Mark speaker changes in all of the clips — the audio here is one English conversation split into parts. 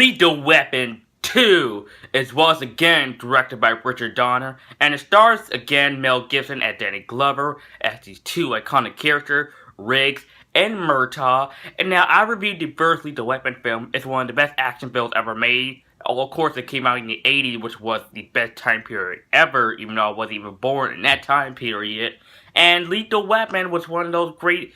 Speaker 1: Lethal Weapon 2 is once again directed by Richard Donner, and it stars again Mel Gibson and Danny Glover as these two iconic characters, Riggs and Murtaugh. And now I reviewed the first Lethal Weapon film. It's one of the best action films ever made. Of course, it came out in the 80s, which was the best time period ever, even though I wasn't even born in that time period. And Lethal Weapon was one of those great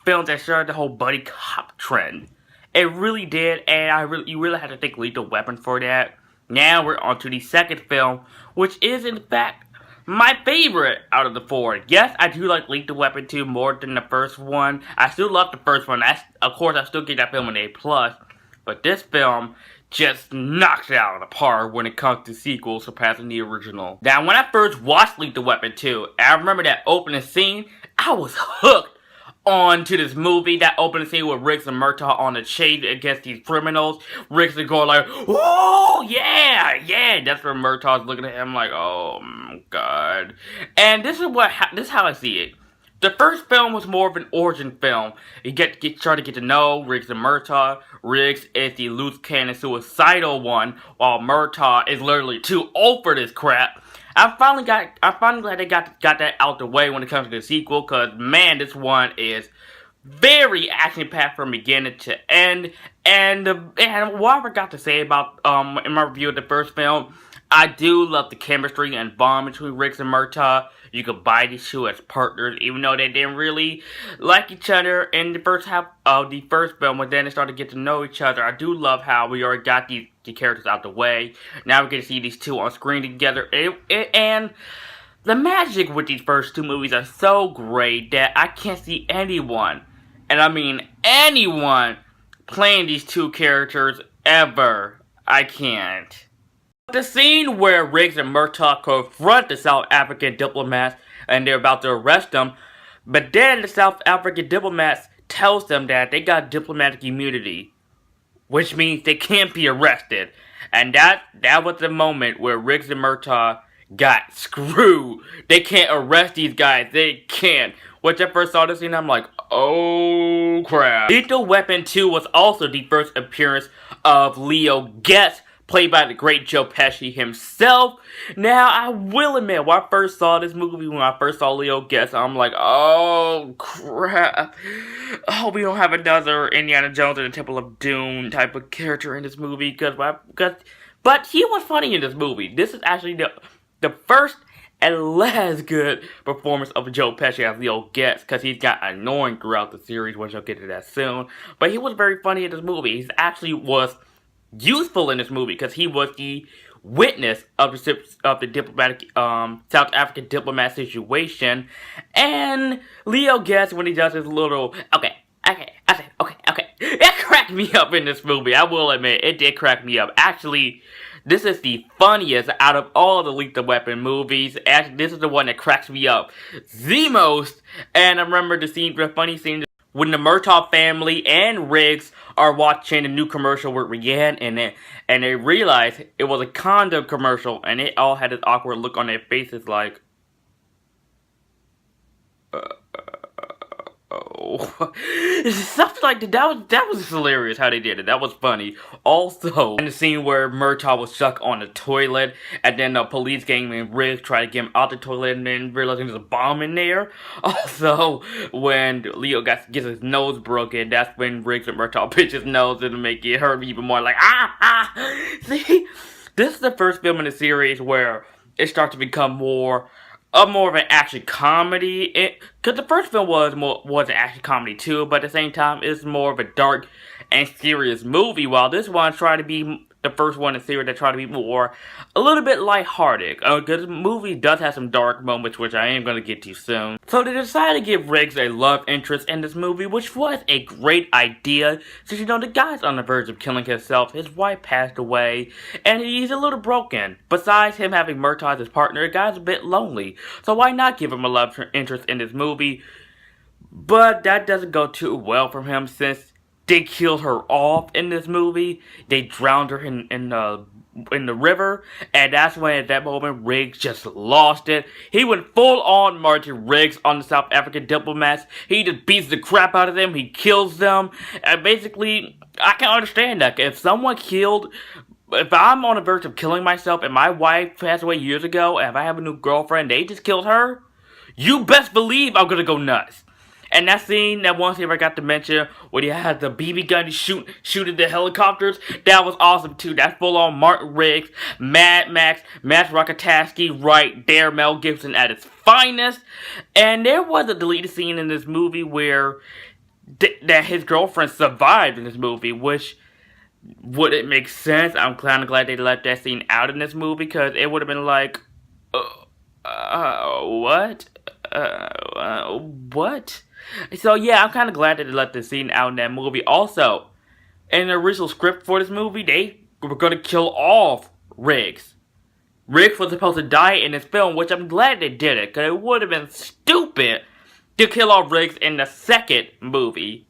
Speaker 1: films that started the whole buddy cop trend. It really did, and you really had to thank Lethal Weapon for that. Now we're on to the second film, which is in fact my favorite out of the four. Yes, I do like Lethal Weapon 2 more than the first one. I still love the first one. Of course, I still give that film an A+. But this film just knocks it out of the park when it comes to sequels, surpassing the original. Now, when I first watched Lethal Weapon 2, I remember that opening scene. I was hooked on to this movie. That opening scene with Riggs and Murtaugh on the chase against these criminals. Riggs is going like, "Oh yeah, yeah." That's where Murtaugh's looking at him like, "Oh God." And this is how I see it. The first film was more of an origin film. You try to get to know Riggs and Murtaugh. Riggs is the loose cannon suicidal one, while Murtaugh is literally too old for this crap. I'm finally glad they got that out the way when it comes to the sequel, cause man, this one is very action-packed from beginning to end. And what I forgot to say about in my review of the first film, I do love the chemistry and bond between Riggs and Murtaugh. You could buy these two as partners, even though they didn't really like each other in the first half of the first film, but then they started to get to know each other. I do love how we already got the characters out the way. Now we get to see these two on screen together. And the magic with these first two movies are so great that I can't see anyone, and I mean anyone, playing these two characters ever. I can't. The scene where Riggs and Murtaugh confront the South African diplomats and they're about to arrest them, but then the South African diplomats tells them that they got diplomatic immunity, which means they can't be arrested. And that was the moment where Riggs and Murtaugh got screwed. They can't arrest these guys. They can't. When I first saw this scene, I'm like, oh crap. Lethal Weapon 2 was also the first appearance of Leo Getz, played by the great Joe Pesci himself. Now, I will admit, when I first saw this movie, when I first saw Leo Getz, I'm like, oh, crap. I hope we don't have another Indiana Jones and the Temple of Doom type of character in this movie, but he was funny in this movie. This is actually the first and last good performance of Joe Pesci as Leo Getz, because he's got annoying throughout the series, which I'll get to that soon. But he was very funny in this movie. He actually was useful in this movie because he was the witness of the diplomatic South African diplomat situation, and Leo Getz, when he does his little okay, it cracked me up in this movie. I will admit, it did crack me up. Actually, this is the funniest out of all the Lethal Weapon movies. Actually, this is the one that cracks me up the most. And I remember the funny scene when the Murtaugh family and Riggs are watching a new commercial with Rihanna and they realize it was a condom commercial, and they all had this awkward look on their faces like, oh. Something like that. That was hilarious how they did it. That was funny. Also, in the scene where Murtaugh was stuck on the toilet, and then the police gang and Riggs try to get him out the toilet, and then realizing there's a bomb in there. Also, when Leo gets his nose broken, that's when Riggs and Murtaugh pinch his nose and make it hurt even more. Like, See, this is the first film in the series where it starts to become more of an action comedy, because the first film was an action comedy too, but at the same time it's more of a dark and serious movie, while this one tried to be the first one in the series that tried to be a little bit lighthearted. Because the movie does have some dark moments, which I am going to get to soon. So they decided to give Riggs a love interest in this movie, which was a great idea, since the guy's on the verge of killing himself. His wife passed away, and he's a little broken. Besides him having Murtaugh as his partner, the guy's a bit lonely. So why not give him a love interest in this movie? But that doesn't go too well for him, since they killed her off in this movie. They drowned her in the river, and that's when at that moment Riggs just lost it. He went full on Martin Riggs on the South African diplomats. He just beats the crap out of them. He kills them, and basically I can understand that. If someone killed, if I'm on the verge of killing myself and my wife passed away years ago, and if I have a new girlfriend, they just killed her, you best believe I'm gonna go nuts. And that scene, that one scene I got to mention, when he had the BB gun to shoot at the helicopters, that was awesome too. That's full on Martin Riggs, Mad Max, Matt Rakatansky, right there, Mel Gibson at its finest. And there was a deleted scene in this movie where that his girlfriend survived in this movie, which wouldn't make sense. I'm kind of glad they left that scene out in this movie, because it would have been like, what? What? So yeah, I'm kind of glad that they left the scene out in that movie. Also, in the original script for this movie, they were going to kill off Riggs. Riggs was supposed to die in this film, which I'm glad they did it, because it would have been stupid to kill off Riggs in the second movie.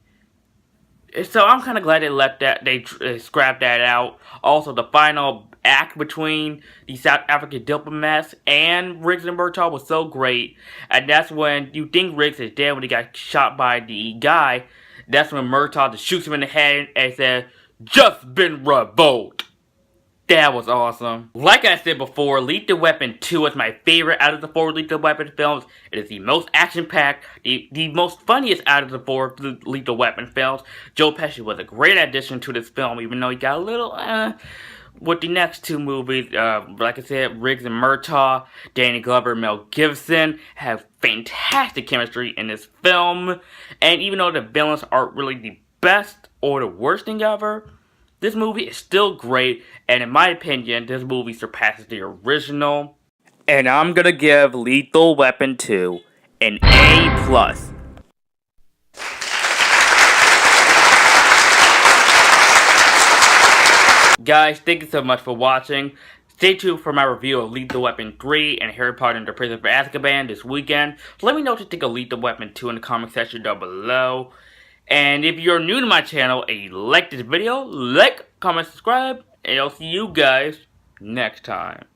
Speaker 1: So I'm kind of glad they left that, they scrapped that out. Also, the final act between the South African diplomats and Riggs and Murtaugh was so great. And that's when you think Riggs is dead when he got shot by the guy. That's when Murtaugh just shoots him in the head and says, "Just been revoked." That was awesome. Like I said before, Lethal Weapon 2 is my favorite out of the 4 Lethal Weapon films. It is the most action-packed, the most funniest out of the 4 Lethal Weapon films. Joe Pesci was a great addition to this film, even though he got a little, with the next 2 movies. Like I said, Riggs and Murtaugh, Danny Glover and Mel Gibson have fantastic chemistry in this film. And even though the villains aren't really the best or the worst thing ever, this movie is still great, and in my opinion, this movie surpasses the original. And I'm gonna give Lethal Weapon 2 an A+. Guys, thank you so much for watching. Stay tuned for my review of Lethal Weapon 3 and Harry Potter and the Prisoner of Azkaban this weekend. So let me know what you think of Lethal Weapon 2 in the comment section down below. And if you're new to my channel and you like this video, like, comment, subscribe, and I'll see you guys next time.